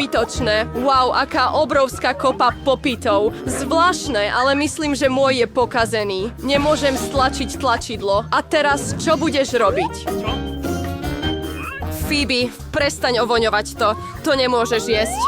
Bytočné. Wow, aká obrovská kopa popitov. Zvláštne, ale myslím, že môj je pokazený. Nemôžem stlačiť tlačidlo. A teraz, čo budeš robiť? Phoebe, prestaň ovoňovať to. To nemôžeš jesť.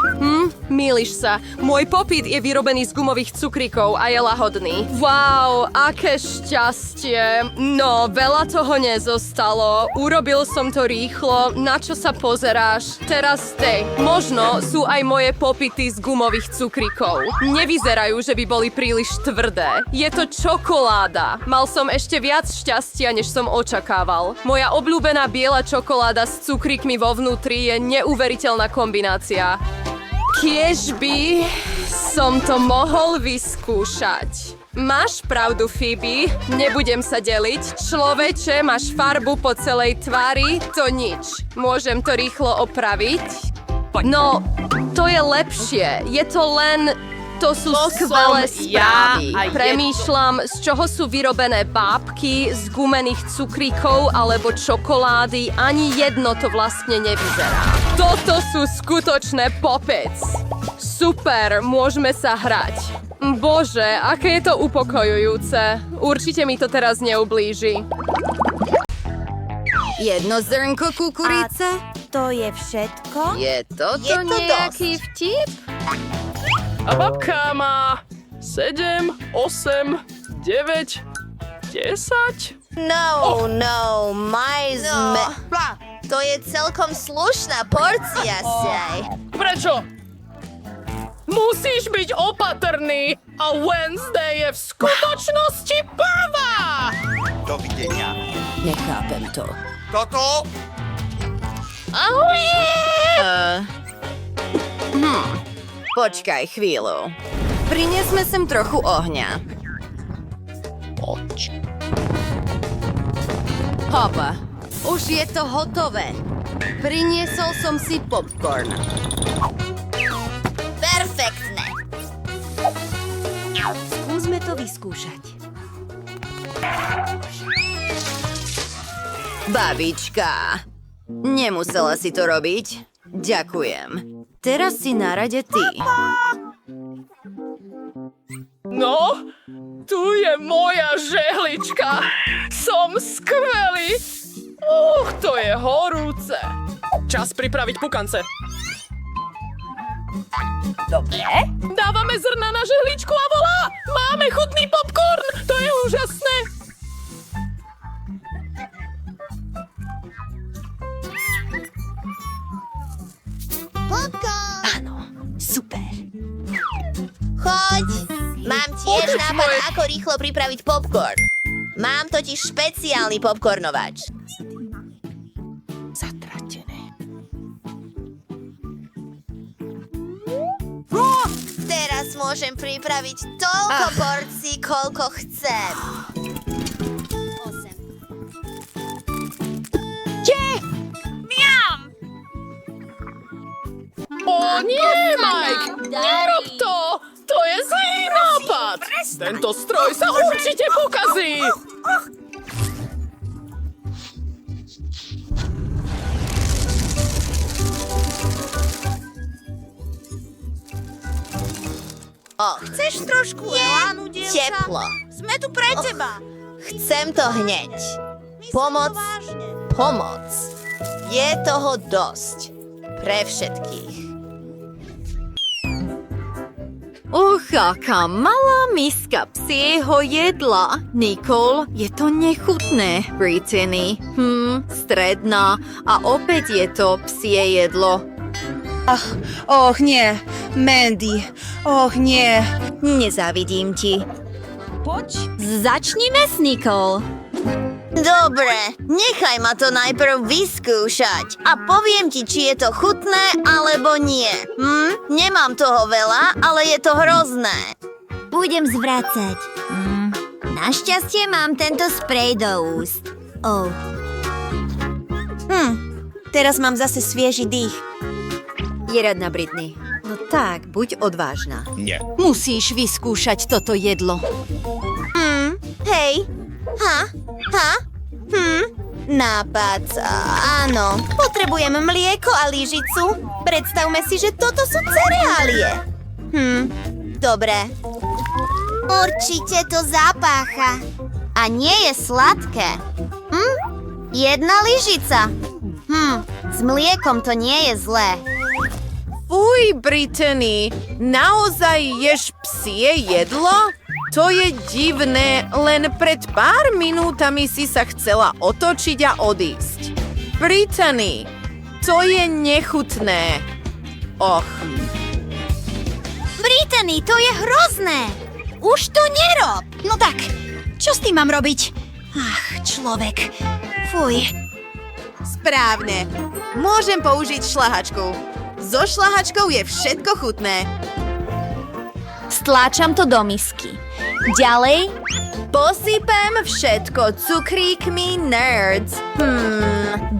Mýliš sa. Môj popít je vyrobený z gumových cukríkov a je lahodný. Wow, aké šťastie. No, veľa toho nezostalo. Urobil som to rýchlo. Na čo sa pozeráš? Teraz tej. Možno sú aj moje popity z gumových cukríkov. Nevyzerajú, že by boli príliš tvrdé. Je to čokoláda. Mal som ešte viac šťastia, než som očakával. Moja obľúbená biela čokoláda s cukríkmi vo vnútri je neuveriteľná kombinácia. Kiež by som to mohol vyskúšať. Máš pravdu, Phoebe. Nebudem sa deliť. Človeče, máš farbu po celej tvári, to nič. Môžem to rýchlo opraviť? No, to je lepšie. Je to len... To sú skvelé správy. Premýšľam, z čoho sú vyrobené bábky, z gumených cukríkov alebo čokolády. Ani jedno to vlastne nevyzerá. Toto sú skutočné popits. Super, môžeme sa hrať. Bože, aké je to upokojujúce. Určite mi to teraz neublíži. Jedno zrnko kukurice? To je všetko? Je to nejaký vtip? A babka má 7, 8, 9, 10. No, to je celkom slušná porcia sej. Prečo? Musíš byť opatrný a Wednesday je v skutočnosti prvá! Dovidenia. Nechápem to. Toto? Počkaj chvíľu. Priniesme sem trochu ohňa. Poď. Hopa, už je to hotové. Priniesol som si popcorn. Perfektné. Skúsme to vyskúšať. Babička, nemusela si to robiť. Ďakujem. Teraz si na rade ty. No, tu je moja žehlička. Som skvelý. To je horúce. Čas pripraviť pukance. Dobre. Dávame zrna na žehličku a volá! Máme chutný popcorn! To je úžasné! Popcorn. Áno, super. Choď. Mám tiež Otoč nápad, moje- ako rýchlo pripraviť popcorn. Mám totiž špeciálny popcornovač. Zatratené. Teraz môžem pripraviť toľko porcií, koľko chcem. 8. O nie, Mike! Nerob to! To je zlý nápad! Tento stroj sa určite pokazí! Chceš trošku elánu, dievča? Teplo. Sme tu pre teba. Chcem to hneď. Pomoc. Je toho dosť. Pre všetkých. Aká malá miska psieho jedla. Nicole, je to nechutné. Brittany, stredná. A opäť je to psie jedlo. Nie. Mandy, nie. Nezávidím ti. Začnime s Nicole. Dobre, nechaj ma to najprv vyskúšať a poviem ti, či je to chutné alebo nie. Nemám toho veľa, ale je to hrozné. Budem zvracať. Našťastie mám tento sprej do úst. Teraz mám zase svieži dých. Je radná, Britney. No tak, buď odvážna. Nie. Musíš vyskúšať toto jedlo. Hej. Nápad. Áno. Potrebujem mlieko a lyžicu, predstavme si, že toto sú cereálie. Dobre. Určite to zapácha. A nie je sladké. Jedna lyžica. S mliekom to nie je zlé. Fuj, Brittany, naozaj ješ psie jedlo? To je divné, len pred pár minútami si sa chcela otočiť a odísť. Brittany, to je nechutné. Och. Brittany, to je hrozné. Už to nerob. No tak, čo s tým mám robiť? Ach, človek. Fuj. Správne. Môžem použiť šlahačku. So šlahačkou je všetko chutné. Stláčam to do misky. Ďalej posypem všetko cukríkmi Nerds.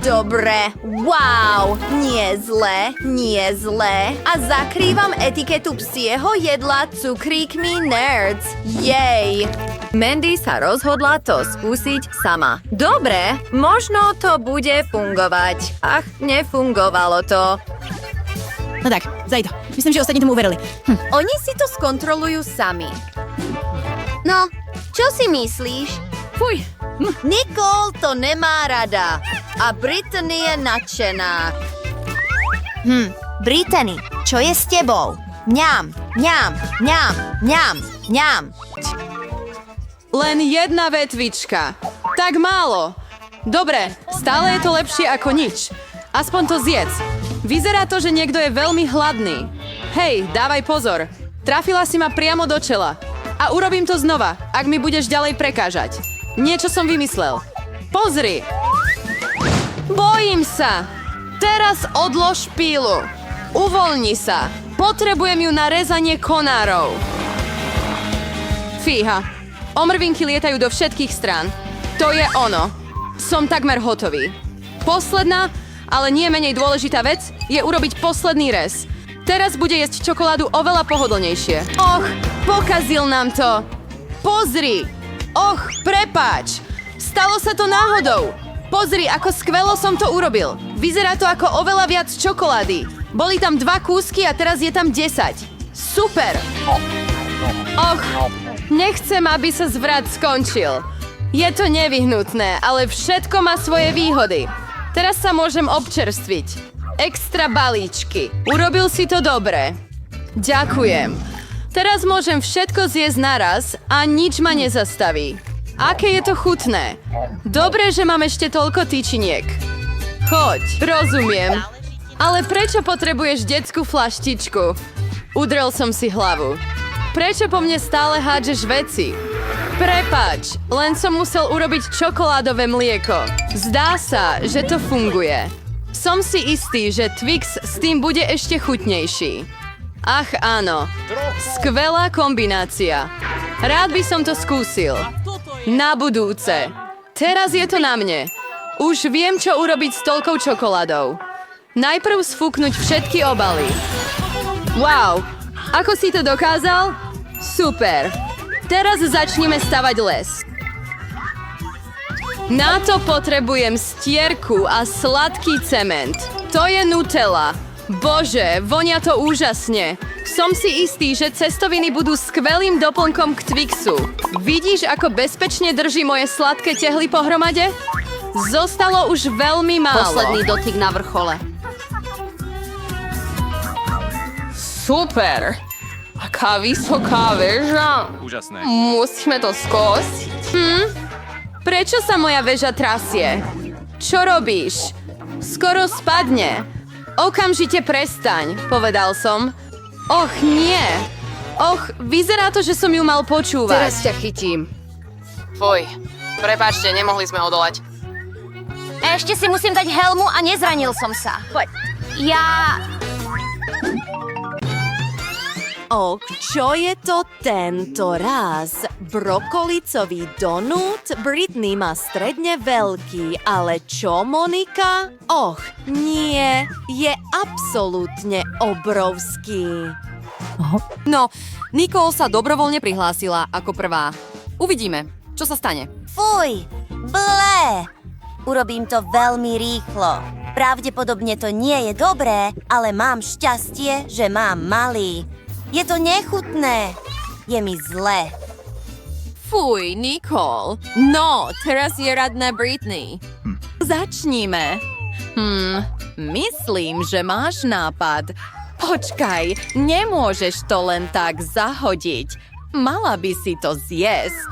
Dobre. Wow, nie zlé, nie zlé. A zakrývam etiketu psieho jedla cukríkmi Nerds. Jej. Mandy sa rozhodla to skúsiť sama. Dobre, možno to bude fungovať. Ach, nefungovalo to. No tak, zajdo. Myslím, že ostatní tomu uverili. Oni si to skontrolujú sami. No, čo si myslíš? Fuj. Nicole to nemá rada. A Brittany je nadšená. Brittany, čo je s tebou? Mňam, mňam, mňam, mňam, mňam. Len jedna vetvička. Tak málo. Dobre, stále je to lepšie ako nič. Aspoň to zjedz. Vyzerá to, že niekto je veľmi hladný. Hej, dávaj pozor. Trafila si ma priamo do čela. A urobím to znova, ak mi budeš ďalej prekážať. Niečo som vymyslel. Pozri. Bojím sa. Teraz odlož pílu. Uvoľni sa. Potrebujem ju na rezanie konárov. Fíha. Omrvinky lietajú do všetkých strán. To je ono. Som takmer hotový. Posledná, ale nie menej dôležitá vec je urobiť posledný rez. Teraz bude jesť čokoládu oveľa pohodlnejšie. Och, pokazil nám to. Pozri. Och, prepáč. Stalo sa to náhodou. Pozri, ako skvelo som to urobil. Vyzerá to ako oveľa viac čokolády. Boli tam 2 kúsky a teraz je tam 10. Super. Och, nechcem, aby sa zvrat skončil. Je to nevyhnutné, ale všetko má svoje výhody. Teraz sa môžem občerstviť. Extra balíčky. Urobil si to dobre. Ďakujem. Teraz môžem všetko zjesť naraz a nič ma nezastaví. Aké je to chutné. Dobre, že mám ešte toľko tyčiniek. Choď, rozumiem. Ale prečo potrebuješ detskú flaštičku? Udrel som si hlavu. Prečo po mne stále hádžeš veci? Prepáč, len som musel urobiť čokoládové mlieko. Zdá sa, že to funguje. Som si istý, že Twix s tým bude ešte chutnejší. Ach áno, skvelá kombinácia. Rád by som to skúsil. Na budúce. Teraz je to na mne. Už viem, čo urobiť s toľkou čokoládou. Najprv sfúknuť všetky obaly. Wow, ako si to dokázal? Super. Teraz začneme stavať les. Na to potrebujem stierku a sladký cement. To je Nutella. Bože, vonia to úžasne. Som si istý, že cestoviny budú skvelým doplnkom k Twixu. Vidíš, ako bezpečne drží moje sladké tehly pohromade? Zostalo už veľmi málo. Posledný dotyk na vrchole. Super. Aká vysoká väža. Úžasné. Musíme to skosiť. Prečo sa moja väža trasie? Čo robíš? Skoro spadne. Okamžite prestaň, povedal som. Och, nie. Och, vyzerá to, že som ju mal počúvať. Teraz ťa chytím. Fuj, prepáčte, nemohli sme odolať. Ešte si musím dať helmu a nezranil som sa. Poď. Čo je to tento raz? Brokolicový donút? Britney má stredne veľký, ale čo, Monika? Nie, je absolútne obrovský. No, Nicole sa dobrovoľne prihlásila ako prvá. Uvidíme, čo sa stane. Fuj, blé. Urobím to veľmi rýchlo. Pravdepodobne to nie je dobré, ale mám šťastie, že mám malý. Je to nechutné. Je mi zle. Fuj, Nicole. No, teraz je radná Britney. Začníme. Myslím, že máš nápad. Počkaj, nemôžeš to len tak zahodiť. Mala by si to zjesť.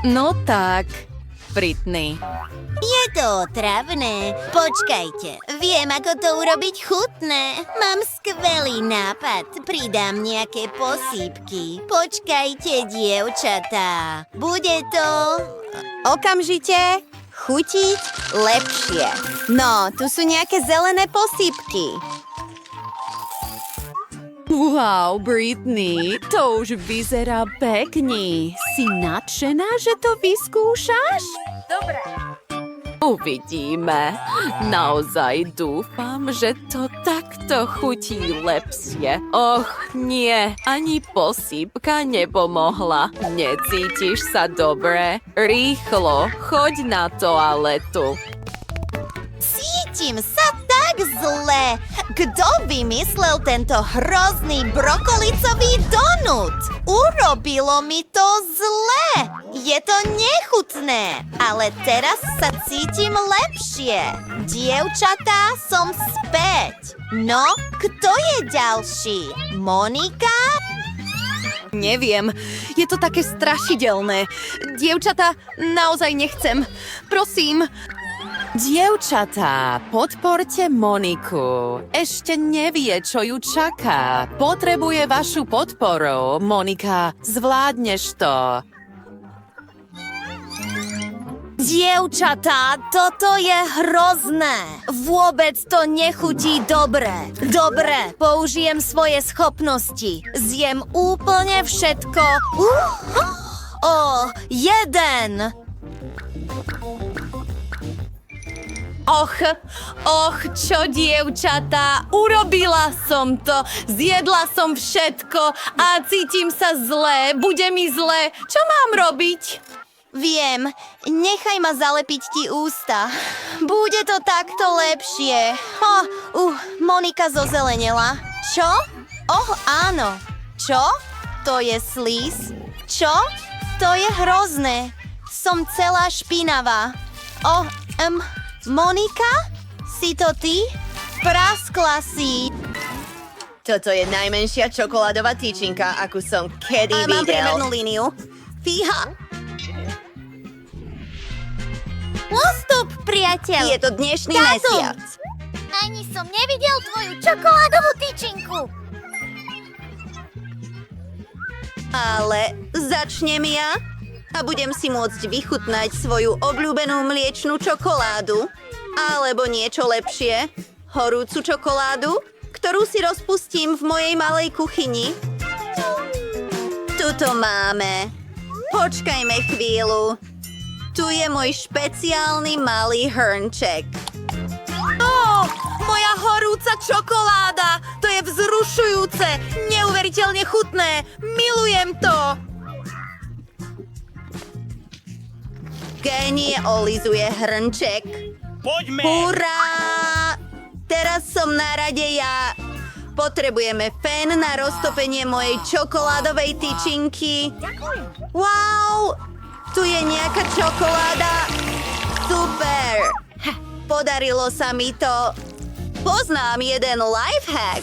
No tak, Britney. Je to otravné. Počkajte, viem, ako to urobiť chutné. Mám skvelý nápad. Pridám nejaké posýpky. Počkajte, dievčatá. Bude to... Okamžite chutiť lepšie. No, tu sú nejaké zelené posýpky. Wow, Britney, to už vyzerá pekne. Si nadšená, že to vyskúšaš? Dobre. Uvidíme. Naozaj dúfam, že to takto chutí lepšie. Och, nie, ani posýpka nepomohla. Necítiš sa dobre? Rýchlo, choď na toaletu. Cítim sa tak zle. Kto vymyslel tento hrozný brokolicový donut? Urobilo mi to zle. Je to nechutné, ale teraz sa cítim lepšie. Dievčatá, som späť. No, kto je ďalší? Monika? Neviem, je to také strašidelné. Dievčatá, naozaj nechcem. Prosím. Dievčatá, podporte Moniku. Ešte nevie, čo ju čaká. Potrebuje vašu podporu. Monika, zvládneš to. Dievčatá, toto je hrozné. Vôbec to nechutí dobre. Dobre, použijem svoje schopnosti. Zjem úplne všetko. Jeden. Och, čo dievčatá, urobila som to, zjedla som všetko a cítim sa zle, bude mi zle. Čo mám robiť? Viem, nechaj ma zalepiť ti ústa. Bude to takto lepšie. Monika zozelenela. Čo? Áno. Čo? To je slíz. Čo? To je hrozné. Som celá špinavá. Monika? Si to ty? Praskla si. Toto je najmenšia čokoládová tyčinka, akú som kedy videl. Mám priemernú líniu. Fíha. Postup, priateľ. Je to dnešný Táto. mesiac. Ani som nevidel tvoju čokoládovú tyčinku. Ale začnem ja a budem si môcť vychutnať svoju obľúbenú mliečnú čokoládu. Alebo niečo lepšie, horúcu čokoládu, ktorú si rozpustím v mojej malej kuchyni. Tuto máme. Počkajme chvíľu. Tu je môj špeciálny malý hrnček. Moja horúca čokoláda! To je vzrušujúce, neuveriteľne chutné. Milujem to! Génie olizuje hrnček. Poďme! Hurá! Teraz som na rade ja. Potrebujeme fén na roztopenie mojej čokoládovej tyčinky. Wow! Tu je nejaká čokoláda. Super! Podarilo sa mi to. Poznám jeden lifehack.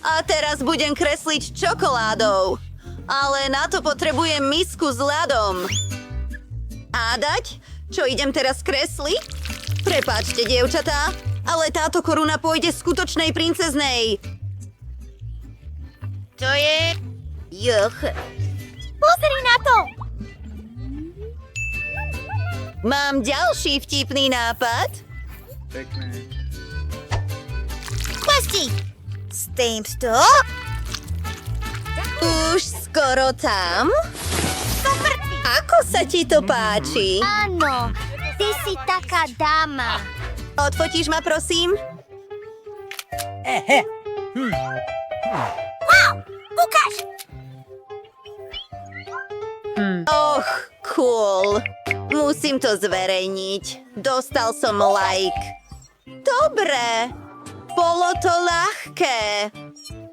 A teraz budem kresliť čokoládou. Ale na to potrebujem misku s ľadom. Hádať, čo idem teraz kresliť? Prepáčte, dievčatá, ale táto koruna pôjde skutočnej princeznej. To je... Juch. Pozri na to! Mám ďalší vtipný nápad. Pasti! Stop! Už skoro tam. Ako sa ti to páči? Áno, ty si taká dáma. Odfotíš ma, prosím? Ukáž! Och, cool. Musím to zverejniť. Dostal som like. Dobre. Bolo to ľahké.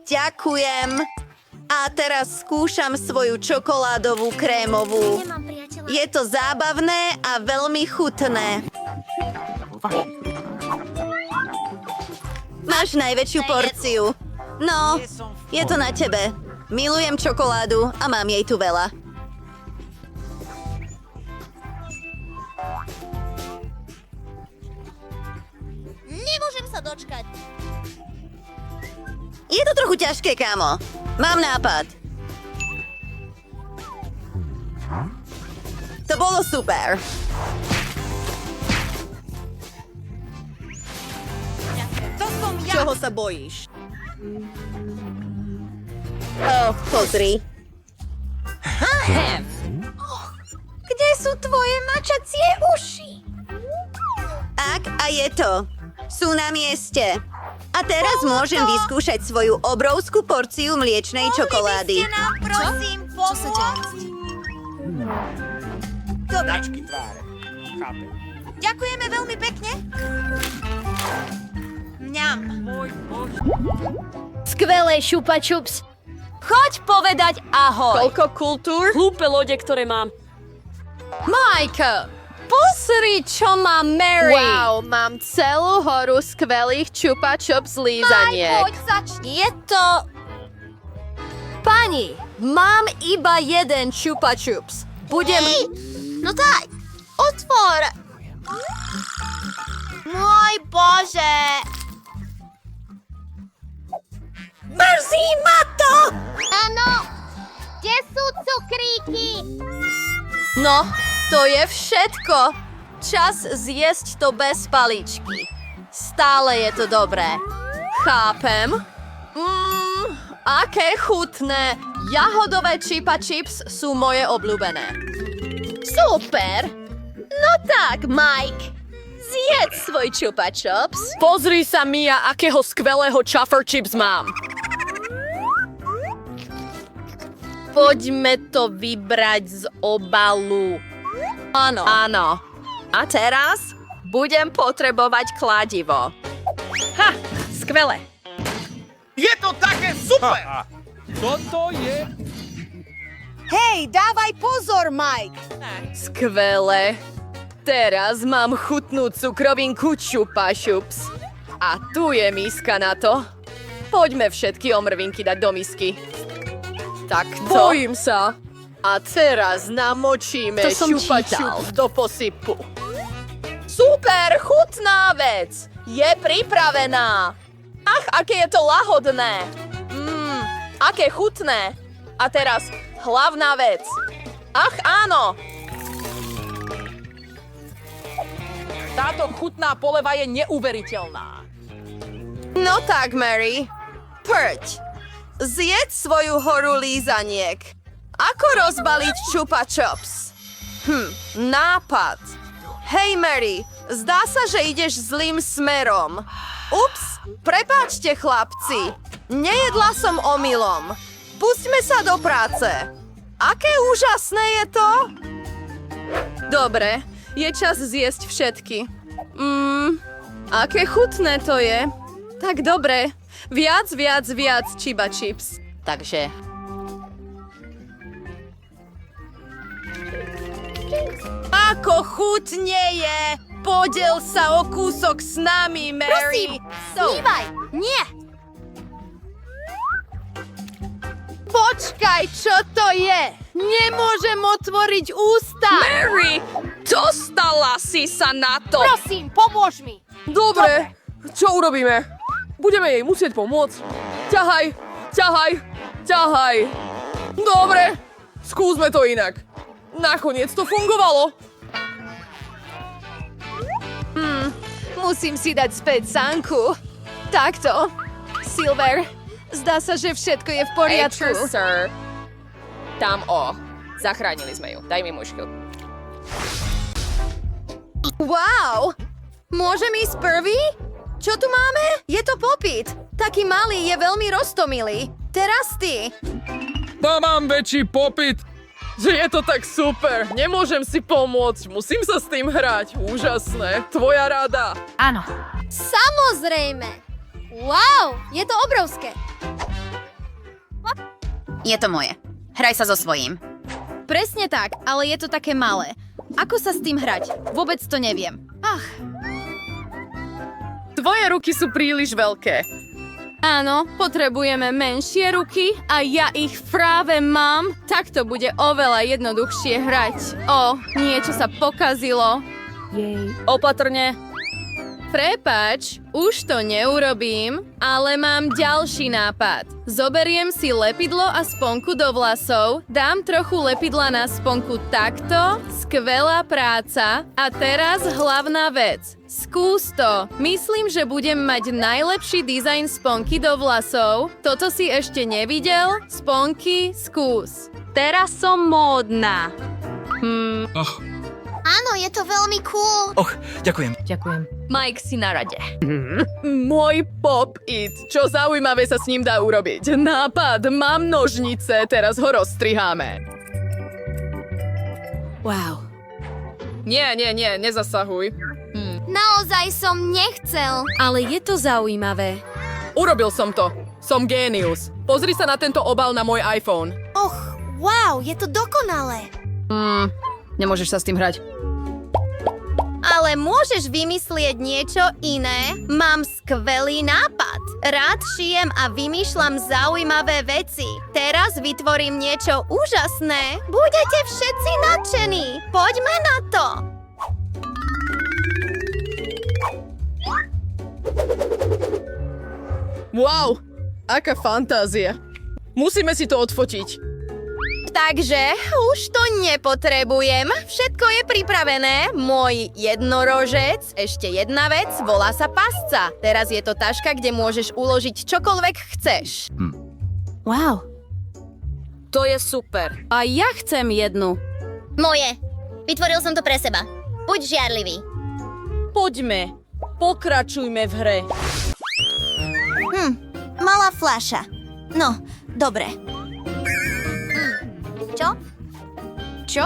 Ďakujem. A teraz skúšam svoju čokoládovú krémovú. Je to zábavné a veľmi chutné. Máš najväčšiu porciu. No, je to na tebe. Milujem čokoládu a mám jej tu veľa. Nemôžem sa dočkať. Je to trochu ťažké, kámo. Mám nápad. To bolo super. To som ja. Čoho sa bojíš? Pozri. Kde sú tvoje mačacie uši? Ak a je to. Sú na mieste. A teraz môžem vyskúšať svoju obrovskú porciu mliečnej čokolády. Mohli by ste nám, prosím, pomôcť? Dobre, Dačky tváre. Chápem. ďakujeme veľmi pekne. Mňam. Skvelé, Šupa Čups. Choď povedať ahoj. Koľko kultúr? Hlúpe lode, ktoré mám. Mike, pozri, čo má Mary. Wow, mám celú horu skvelých Chupa Chups lízaniek. Poď, začni. Je to... Pani, mám iba jeden Chupa Chups. Budem... No daj, otvor. Môj Bože. Mrzí ma to. Áno, kde sú cukríky? No, to je všetko. Čas zjesť to bez paličky. Stále je to dobré. Chápem. Aké chutné. Jahodové Chupa Chips sú moje obľúbené. Super. No tak, Mike. Zjedz svoj Chupa Chups. Pozri sa, Mia, akého skvelého Chuffer Chips mám. Poďme to vybrať z obalu. Áno. Áno. A teraz budem potrebovať kladivo. Ha, skvelé. Je to také super! Toto je... Hej, dávaj pozor, Mike. Skvelé. Teraz mám chutnú cukrovinku Chupa Chups. A tu je miska na to. Poďme všetky omrvinky dať do misky. Takto. Bojím sa. A teraz namočíme To som Chupa čítal. Chups do posypu. Super, chutná vec. Je pripravená. Ach, aké je to lahodné. Aké chutné. A teraz hlavná vec. Ach, áno. Táto chutná poleva je neuveriteľná. No tak, Mary. Prď. Zjedz svoju horu lízaniek. Ako rozbaliť Chupa Chups? Nápad. Hej, Mary, zdá sa, že ideš zlým smerom. Ups, prepáčte, chlapci. Nejedla som omylom. Pustme sa do práce. Aké úžasné je to? Dobre, je čas zjesť všetky. Aké chutné to je. Tak dobre, viac Chupa Chips. Takže... Ako chutne je! Podiel sa o kúsok s nami, Mary! Snívaj. Nie. Počkaj, čo to je? Nemôžem otvoriť ústa! Mary, dostala si sa na to. Prosím, pomôž mi. Dobre, čo urobíme? Budeme jej musieť pomôcť. Ťahaj. Dobre, skúsme to inak. Nakoniec to fungovalo. Musím si dať späť sánku. Takto. Silver, zdá sa, že všetko je v poriadku. Sir. Tam zachránili sme ju. Daj mi mužku. Wow! Môžem ísť prvý? Čo tu máme? Je to popyt. Taký malý je veľmi roztomilý. Teraz ty. Mám väčší popyt. Že je to tak super. Nemôžem si pomôcť. Musím sa s tým hrať. Úžasné. Tvoja rada. Áno, Samozrejme. Wow, je to obrovské. Je to moje. Hraj sa so svojím. Presne tak, ale je to také malé. Ako sa s tým hrať? Vôbec to neviem. Tvoje ruky sú príliš veľké. Áno, potrebujeme menšie ruky a ja ich práve mám. Tak to bude oveľa jednoduchšie hrať. Niečo sa pokazilo. Opatrne. Prepáč, už to neurobím, ale mám ďalší nápad. Zoberiem si lepidlo a sponku do vlasov, dám trochu lepidla na sponku takto, skvelá práca. A teraz hlavná vec. Skús to. Myslím, že budem mať najlepší dizajn sponky do vlasov. Toto si ešte nevidel? Sponky, skús. Teraz som módna. Áno, je to veľmi cool. Ďakujem. Mike si na rade. Môj pop-it. Čo zaujímavé sa s ním dá urobiť? Nápad, mám nožnice, teraz ho rozstriháme. Wow. Nie, nezasahuj. Naozaj som nechcel. Ale je to zaujímavé. Urobil som to. Som génius. Pozri sa na tento obal na môj iPhone. Wow, je to dokonalé. Nemôžeš sa s tým hrať. Ale môžeš vymyslieť niečo iné? Mám skvelý nápad. Rád šijem a vymýšľam zaujímavé veci. Teraz vytvorím niečo úžasné. Budete všetci nadšení. Poďme na to. Wow, aká fantázia. Musíme si to odfotiť. Takže už to nepotrebujem. Všetko je pripravené. Môj jednorožec. Ešte jedna vec, volá sa pasca. Teraz je to taška, kde môžeš uložiť čokoľvek chceš. Wow. To je super. A ja chcem jednu. Moje. Vytvoril som to pre seba. Buď žiarlivý. Poďme. Pokračujme v hre. Malá fľaša. No, dobre. Čo? Čo?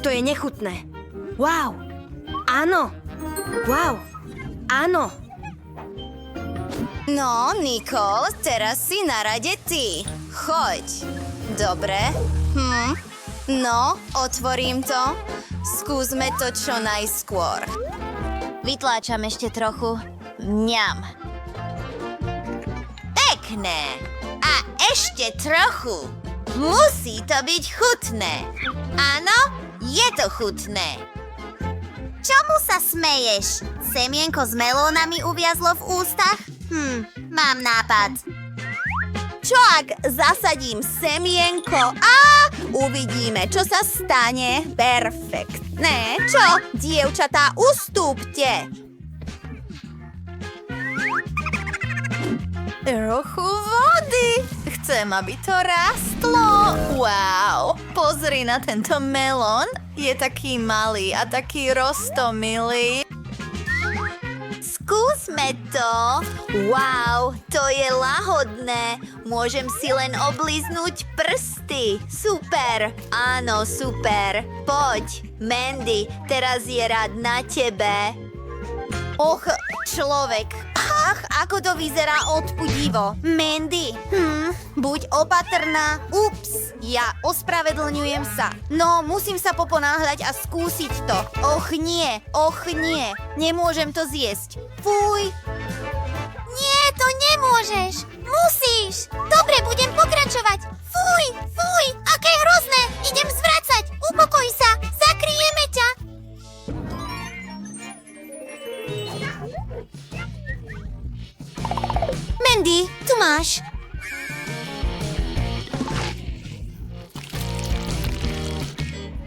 To je nechutné. Wow. Áno. Wow. Áno. No, Nicole, teraz si na rade ty. Choď. Dobre. No, otvorím to. Skúsme to čo najskôr. Vytláčam ešte trochu. Mňam. Pekné. A ešte trochu. Musí to byť chutné. Áno, je to chutné. Čomu sa smeješ? Semienko s melónami uviazlo v ústach? Mám nápad. Čo ak zasadím semienko a uvidíme, čo sa stane? Perfektné. Čo, dievčatá, ustúpte. Trochu vody. Chcem, aby to rastlo. Wow, pozri na tento melón. Je taký malý a taký roztomilý. Skúsme to. Wow, to je lahodné. Môžem si len obliznúť prsty. Super. Áno, super. Poď, Mandy, teraz je rád na tebe. Och, človek. Ach, ako to vyzerá odpudivo. Mandy, buď opatrná. Ups, ja ospravedlňujem sa. No, musím sa poponáhľať a skúsiť to. Och nie, nemôžem to zjesť. Fuj. Nie, to nemôžeš. Musíš. Dobre, budem pokračovať. Fuj, aké hrozné. Idem zvracať. Upokoj sa. Zakryjeme ťa. Mandy, tu máš.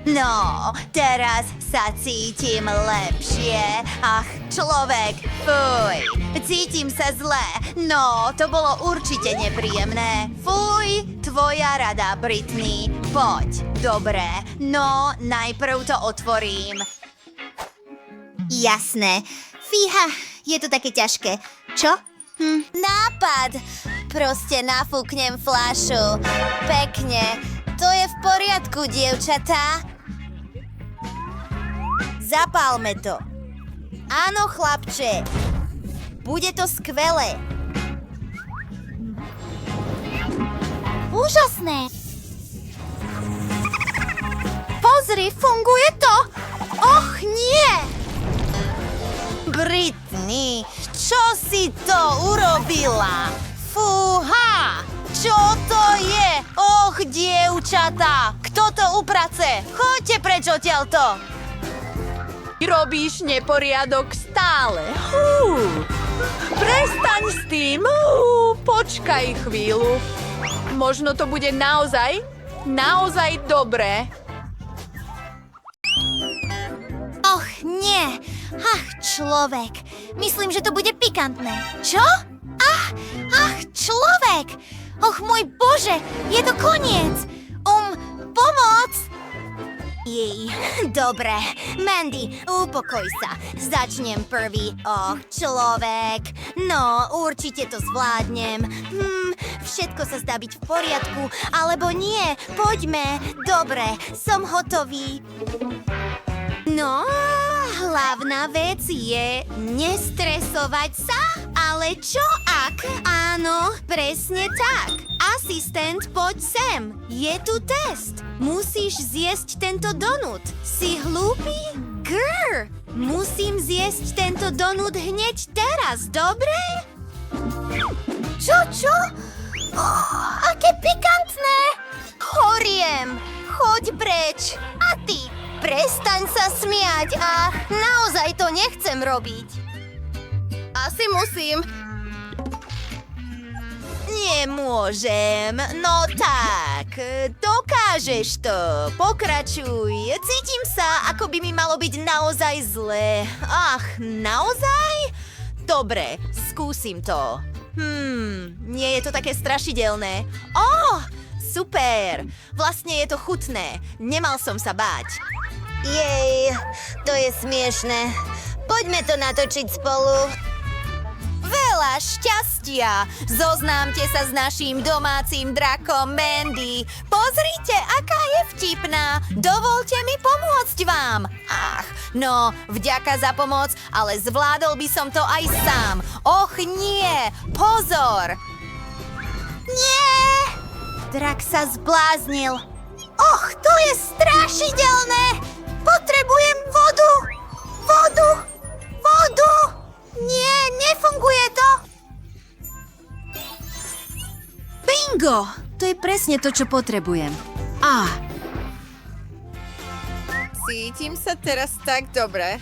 No, teraz sa cítim lepšie. Ach, človek, fuj. Cítim sa zle. No, to bolo určite nepríjemné. Fuj, tvoja rada, Britney. Poď, dobre. No, najprv to otvorím. Jasné. Fíha, je to také ťažké. Čo? Nápad. Proste nafúknem fľašu. Pekne. To je v poriadku, dievčatá. Zapálme to. Áno, chlapče. Bude to skvelé. Úžasné. Pozri, funguje to. Och, nie. Britney, čo si to urobila? Fúha! Čo to je? Och, dievčatá! Kto to uprace? Choďte preč odtiaľto! Robíš neporiadok stále. Prestaň s tým. Počkaj chvíľu. Možno to bude naozaj dobré. Och, nie. Ach, človek. Myslím, že to bude pikantné. Čo? Ach, človek. Och, môj Bože, je to koniec. Pomoc. Jej, dobre. Mandy, upokoj sa. Začnem prvý. Och, človek. No, určite to zvládnem. Všetko sa zdá byť v poriadku, alebo nie. Poďme. Dobre, som hotový. No, hlavná vec je nestresovať sa, ale čo ak? Áno, presne tak. Asistent, poď sem. Je tu test. Musíš zjesť tento donut. Si hlúpy? Grr! Musím zjesť tento donut hneď teraz, dobre? Čo? Aké pikantné! Horiem! Choď preč! A ty? Prestaň sa smiať a naozaj to nechcem robiť. Asi musím. Nemôžem. No tak, dokážeš to. Pokračuj. Cítim sa, ako by mi malo byť naozaj zle. Ach, naozaj? Dobre, skúsim to. Nie je to také strašidelné. Super. Vlastne je to chutné. Nemal som sa báť. Jej, to je smiešne. Poďme to natočiť spolu. Veľa šťastia! Zoznámte sa s naším domácim drakom Mandy. Pozrite, aká je vtipná. Dovolte mi pomôcť vám. Ach, no, vďaka za pomoc, ale zvládol by som to aj sám. Och, nie! Pozor! Nie! Drak sa zbláznil. Och, to je strašidelné! Potrebujem vodu! Nie, nefunguje to! Bingo! To je presne to, čo potrebujem. Cítim sa teraz tak dobre.